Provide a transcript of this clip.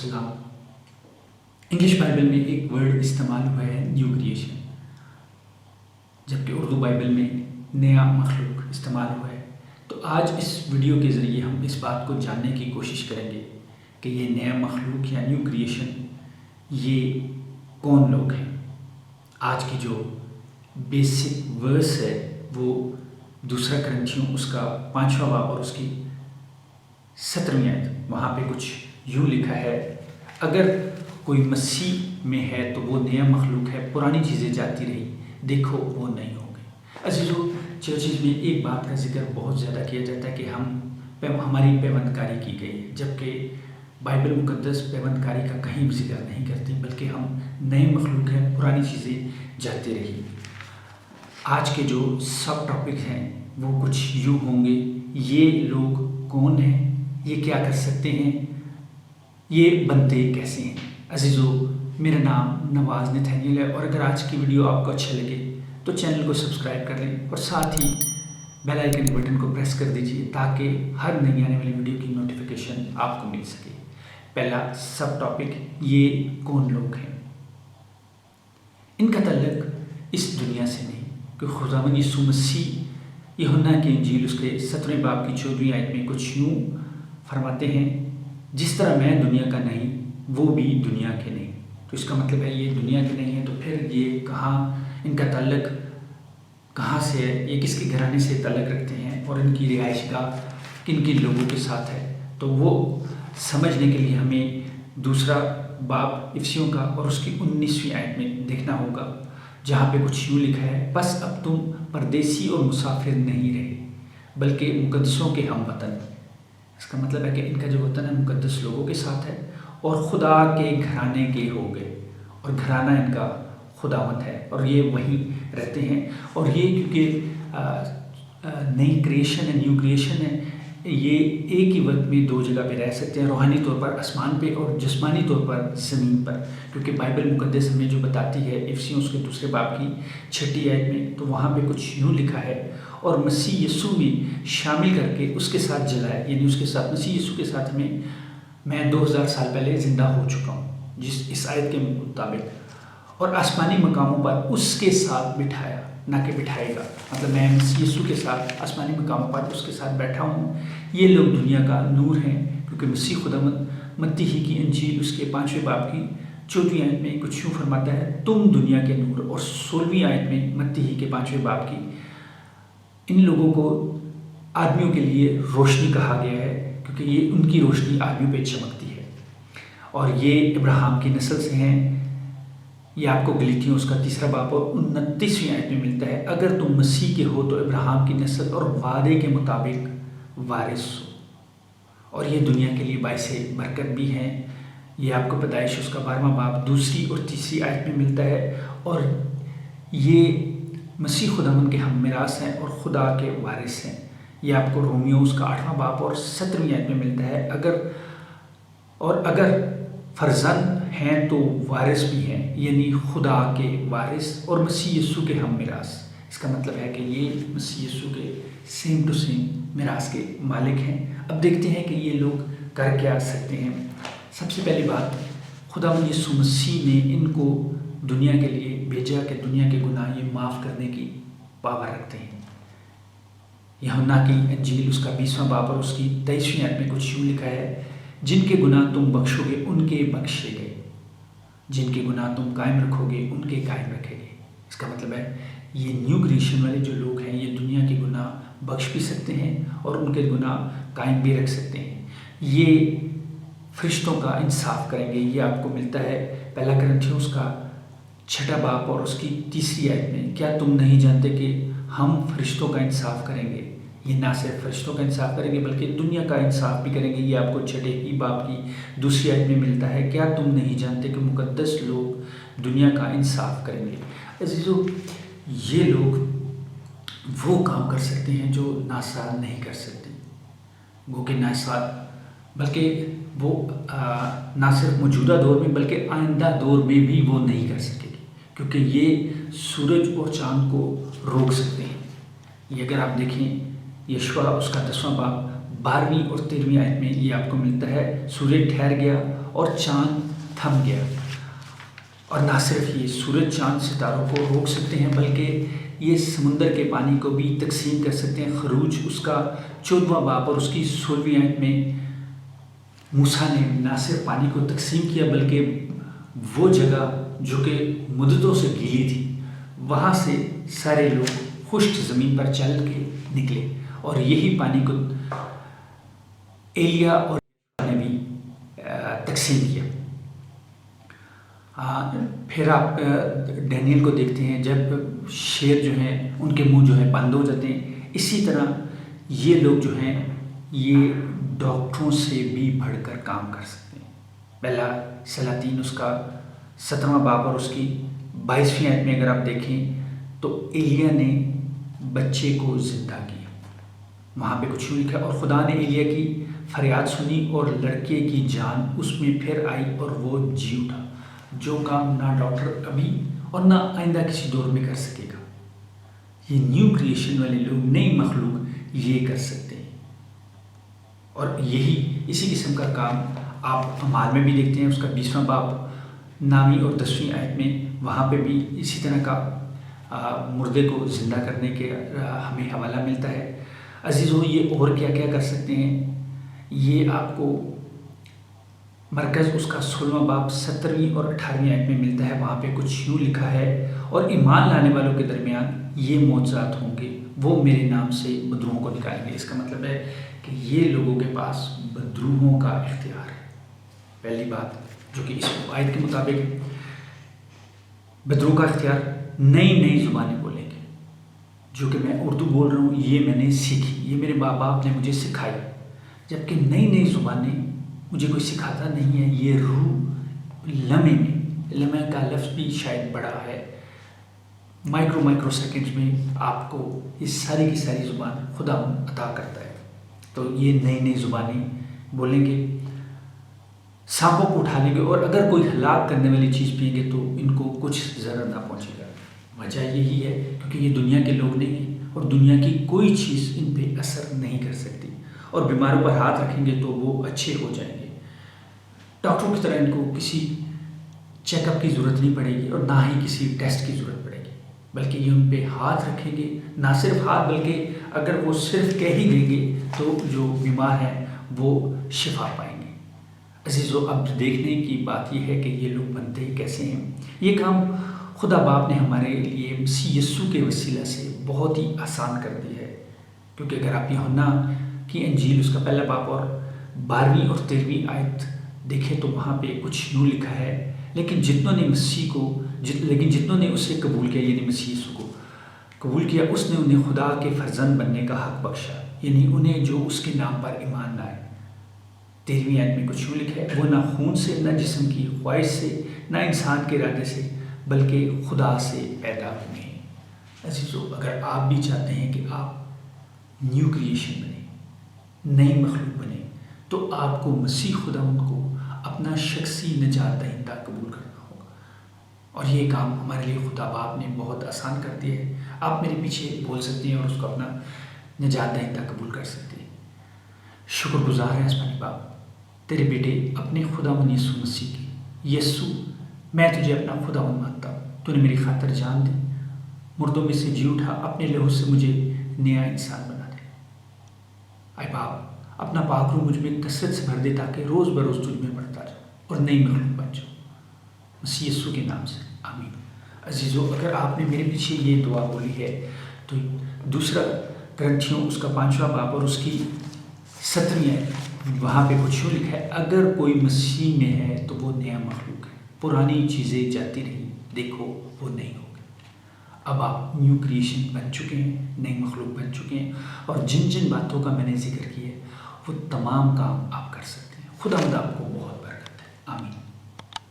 वसल्लम। English Bible में एक वर्ड इस्तेमाल हुआ है न्यू क्रिएशन, जबकि उर्दू बाइबल में नया मखलूक इस्तेमाल हुआ है। तो आज इस वीडियो के ज़रिए हम इस बात को जानने की कोशिश करेंगे कि ये नया मखलूक या न्यू क्रिएशन ये कौन लोग हैं। आज की जो बेसिक वर्स है वो दूसरा करंथियों उसका 5वां बाब और उसकी 17वीं आयत। वहाँ पे कुछ यूँ लिखा है, अगर कोई मसीह में है तो वो नया मखलूक है, पुरानी चीज़ें जाती रही, देखो वो नहीं हो गई। अजीज़ों, चर्चिज़ में एक बात का जिक्र बहुत ज़्यादा किया जाता है कि हमारी पैबंदकारी की गई है, जबकि बाइबल मुकद्दस पैबंदकारी का कहीं भी जिक्र नहीं करती, बल्कि हम नए मखलूक हैं, पुरानी चीज़ें जाती रही। आज के जो सब टॉपिक हैं वो कुछ यूँ होंगे, ये लोग कौन हैं, ये क्या कर सकते हैं, ये बनते कैसे हैं। अजीज़ों, मेरा नाम नवाज़ नथानियल है और अगर आज की वीडियो आपको अच्छा लगे तो चैनल को सब्सक्राइब कर लें और साथ ही बेल आइकन बटन को प्रेस कर दीजिए ताकि हर नई आने वाली वीडियो की नोटिफिकेशन आपको मिल सके। पहला सब टॉपिक, ये कौन लोग हैं। इनका तल्लुक इस दुनिया से नहीं, कि खुदावंद यीशु मसीह यूहन्ना की इंजील उसके 17वें बाब की 14वीं आयत में कुछ यूँ फरमाते हैं, जिस तरह मैं दुनिया का नहीं वो भी दुनिया के नहीं। तो इसका मतलब है ये दुनिया के नहीं है, तो फिर ये कहाँ, इनका ताल्लुक कहाँ से है, ये किसके घराने से ताल्लुक रखते हैं और इनकी रिहाइशगाह किन किन लोगों के साथ है। तो वो समझने के लिए हमें दूसरा बाब इफिसियों का और उसकी 19वीं आयत में देखना होगा, जहाँ पे कुछ यूँ लिखा है, बस अब तुम परदेसी और मुसाफिर नहीं रहे बल्कि मुकद्दसों के हम वतन। इसका मतलब है कि इनका जो वतन है मुकद्दस लोगों के साथ है और खुदा के घराने के हो गए, और घराना इनका खुदावंद है और ये वहीं रहते हैं। और ये क्योंकि नई क्रिएशन है, न्यू क्रिएशन है, ये एक ही वक्त में दो जगह पे रह सकते हैं, रूहानी तौर पर आसमान पे और जिस्मानी तौर पर ज़मीन पर। क्योंकि बाइबल मुकद्दस हमें जो बताती है इफिसियों उसके दूसरे बाब की 6ठी आयत में, तो वहाँ पे कुछ यूँ लिखा है, और मसीह यीशु में शामिल करके उसके साथ जलाया, यानी उसके साथ मसीह यीशु के साथ में मैं 2000 साल पहले ज़िंदा हो चुका हूँ जिस इस आयत के मुताबिक, और आसमानी मकामों पर उसके साथ बिठाया, ना कि बिठाएगा। मतलब मैं मसीह यीशु के साथ आसमानी मकामों पर उसके साथ बैठा हूँ। ये लोग दुनिया का नूर हैं, क्योंकि मसीह खुदावंद मत्ती ही की इंजील उसके 5वें बाब की 14वीं आयत में कुछ यूँ फरमाता है, तुम दुनिया के नूर, और 16वीं आयत में मत्ती ही के 5वें बाब की इन लोगों को आदमियों के लिए रोशनी कहा गया है, क्योंकि ये उनकी रोशनी आदमियों पे चमकती है और ये इब्राहिम की नस्ल से हैं। ये आपको गलीतियों उसका 3रा बाब और 29वीं आयत में मिलता है, अगर तुम मसीह के हो तो इब्राहिम की नस्ल और वादे के मुताबिक वारिस हो। और ये दुनिया के लिए बाइस बरकत भी हैं। ये आपको पैदाइश उसका 12वां बाब 2री और 3री आयत में मिलता है, और ये मसीह खुदावंद के हम मिरास हैं और खुदा के वारिस हैं। ये आपको रोमियो उसका 8वां बाब और 17वीं आयत में मिलता है। अगर फर्जंद हैं तो वारिस भी हैं, यानी खुदा के वारिस और मसीह यीशु के हम मिरास। इसका मतलब है कि ये मसीह यीशु के सेम टू सेम मिरास के मालिक हैं। अब देखते हैं कि ये लोग कर क्या सकते हैं। सबसे पहली बात, खुदावंद यीशु मसीह ने इनको दुनिया के लिए भेजा कि दुनिया के गुनाह ये माफ़ करने की पावर रखते हैं। यूहन्ना की इंजील उसका 20वां बाब और उसकी 23वीं आयत में कुछ यूँ लिखा है, जिनके गुनाह तुम बख्शोगे उनके बख्शे गए, जिनके गुनाह तुम कायम रखोगे उनके कायम रखे गए। इसका मतलब है ये न्यू क्रिएशन वाले जो लोग हैं ये दुनिया के गुनाह बख्श भी सकते हैं और उनके गुनाह कायम भी रख सकते हैं। ये फरिश्तों का इंसाफ करेंगे। ये आपको मिलता है पहला करंथियों उसका 6ठा बाब और उसकी 3री आयत में, क्या तुम नहीं जानते कि हम फरिश्तों का इंसाफ करेंगे। ये ना सिर्फ फरिश्तों का इंसाफ करेंगे बल्कि दुनिया का इंसाफ भी करेंगे। ये आपको 6ठे ही बाब की 2री आयत में मिलता है, क्या तुम नहीं जानते कि मुकद्दस लोग दुनिया का इंसाफ करेंगे। अजीज़ों, ये लोग वो काम कर सकते हैं जो नासा नहीं कर सकते। गो के नासा बल्कि वो ना सिर्फ मौजूदा दौर में बल्कि आइंदा दौर में भी वो नहीं कर सकेगी, क्योंकि ये सूरज और चाँद को रोक सकते हैं। ये अगर आप देखें यशवा उसका 10वां बाब 12वीं और 13वीं आयत में ये आपको मिलता है, सूरज ठहर गया اور چاند تھم گیا۔ اور نہ صرف یہ سورج چاند ستاروں کو روک سکتے ہیں بلکہ یہ سمندر کے پانی کو بھی تقسیم کر سکتے ہیں۔ خروج اس کا 14واں باب اور اس کی 16ویں آیت میں موسیٰ نے نہ صرف پانی کو تقسیم کیا بلکہ وہ جگہ جو کہ مدتوں سے گیلی تھی وہاں سے سارے لوگ خشک زمین پر چل کے نکلے، اور یہی پانی کو ایلیا اور نے بھی تقسیم کیا۔ پھر آپ ڈینیل کو دیکھتے ہیں، جب شیر جو ہیں ان کے منہ جو ہے بند ہو جاتے ہیں، اسی طرح یہ لوگ جو ہیں یہ ڈاکٹروں سے بھی بڑھ کر کام کر سکتے ہیں۔ پہلا سلاطین اس کا 17واں باب اور اس کی 22ویں آیت میں اگر آپ دیکھیں تو ایلیا نے بچے کو زندہ کیا۔ وہاں پہ کچھ یوں لکھا، اور خدا نے ایلیا کی فریاد سنی اور لڑکے کی جان اس میں پھر آئی اور وہ جی اٹھا، جو کام نہ ڈاکٹر ابھی اور نہ آئندہ کسی دور میں کر سکے گا۔ یہ نیو کریشن والے لوگ، نئی مخلوق یہ کر سکتے ہیں، اور یہی اسی قسم کا کام آپ اعمال میں بھی دیکھتے ہیں۔ اس کا 20واں باب 9ویں اور 10ویں آیت میں وہاں پہ بھی اسی طرح کا مردے کو زندہ کرنے کے ہمیں حوالہ ملتا ہے۔ عزیزو، یہ اور کیا کیا کر سکتے ہیں یہ آپ کو مرکز اس کا 16واں باب 17ویں اور 18ویں آیت میں ملتا ہے۔ وہاں پہ کچھ یوں لکھا ہے، اور ایمان لانے والوں کے درمیان یہ معجزات ہوں گے، وہ میرے نام سے بدروہوں کو نکالیں گے۔ اس کا مطلب ہے کہ یہ لوگوں کے پاس بدروہوں کا اختیار ہے۔ پہلی بات جو کہ اس آیت کے مطابق ہے، بدروہوں کا اختیار، نئی زبانیں بولیں گے۔ جو کہ میں اردو بول رہا ہوں یہ میں نے سیکھی، یہ میرے ماں باپ نے مجھے سکھائی، جبکہ نئی زبانیں مجھے کوئی سکھاتا نہیں ہے۔ یہ روح لمحے میں، لمحہ کا لفظ بھی شاید بڑا ہے، مائکرو سیکنڈز میں آپ کو یہ ساری کی ساری زبان خدا عطا کرتا ہے۔ تو یہ نئی زبانیں بولیں گے، سانپوں کو اٹھا لیں گے، اور اگر کوئی ہلاک کرنے والی چیز پئیں گے تو ان کو کچھ ضرر نہ پہنچے گا۔ وجہ یہی ہے کیونکہ یہ دنیا کے لوگ نہیں ہیں، اور دنیا کی کوئی چیز ان پہ اثر نہیں کر سکتی، اور بیماروں پر ہاتھ رکھیں گے تو وہ اچھے ہو جائیں گے۔ ڈاکٹروں کی طرح ان کو کسی چیک اپ کی ضرورت نہیں پڑے گی، اور نہ ہی کسی ٹیسٹ کی ضرورت پڑے گی، بلکہ یہ ان پہ ہاتھ رکھیں گے، نہ صرف ہاتھ بلکہ اگر وہ صرف کہہ ہی دیں گے تو جو بیمار ہیں وہ شفا پائیں گے۔ عزیزو، اب دیکھنے کی بات یہ ہے کہ یہ لوگ بنتے کیسے ہیں۔ یہ کام خدا باپ نے ہمارے لیے مسیح یسوع کے وسیلہ سے بہت ہی آسان کر دی ہے، کیونکہ اگر آپ یوحنا کی انجیل اس کا پہلا باب اور 12ویں اور 13ویں آیت دیکھیں تو وہاں پہ کچھ یوں لکھا ہے، لیکن جتنوں نے اسے قبول کیا، یعنی مسیح یسوع کو قبول کیا، اس نے انہیں خدا کے فرزند بننے کا حق بخشا، یعنی انہیں جو اس کے نام پر ایمان لائے۔ 13ویں آیت میں کچھ یوں لکھا ہے، وہ نہ خون سے، نہ جسم کی خواہش سے، نہ انسان کے ارادے سے، بلکہ خدا سے پیدا ہوئے ہیں۔ عزیزو، اگر آپ بھی چاہتے ہیں کہ آپ نیو کریشن بنیں، نئی مخلوق بنیں، تو آپ کو مسیح خداوند کو اپنا شخصی نجات دہندہ قبول کرنا ہوگا، اور یہ کام ہمارے لیے خدا باپ نے بہت آسان کر دیا ہے۔ آپ میرے پیچھے بول سکتے ہیں اور اس کو اپنا نجات دہندہ قبول کر سکتے ہیں۔ شکر گزار ہے آسمانی باپ تیرے بیٹے اپنے خداوند یسوع مسیح کی۔ یسوع، میں تجھے اپنا خداوند مانتا ہوں، تو نے میری خاطر جان دی، مردوں میں سے جی اٹھا، اپنے لہو سے مجھے نیا انسان بنا دے۔ اے باپ، اپنا پاک روح مجھ میں کثرت سے بھر دے تاکہ روز بروز تجھ میں بڑھتا جاؤں اور نئی مخلوق بن جاؤں، مسیح یسوع کے نام سے، آمین۔ عزیزو، اگر آپ نے میرے پیچھے یہ دعا بولی ہے تو دوسرا کرنتھیوں اس کا 5واں باب اور اس کی 7ویں آیت، وہاں پہ کچھ یوں لکھا ہے، اگر کوئی مسیح میں ہے تو وہ نیا مخلوق ہے، پرانی چیزیں جاتی رہی، دیکھو وہ نئی ہو گئی۔ اب آپ نیو کریشن بن چکے ہیں، نئی مخلوق بن چکے ہیں، اور جن باتوں کا میں نے ذکر کیا ہے وہ تمام کام آپ کر سکتے ہیں۔ خدا آپ کو بہت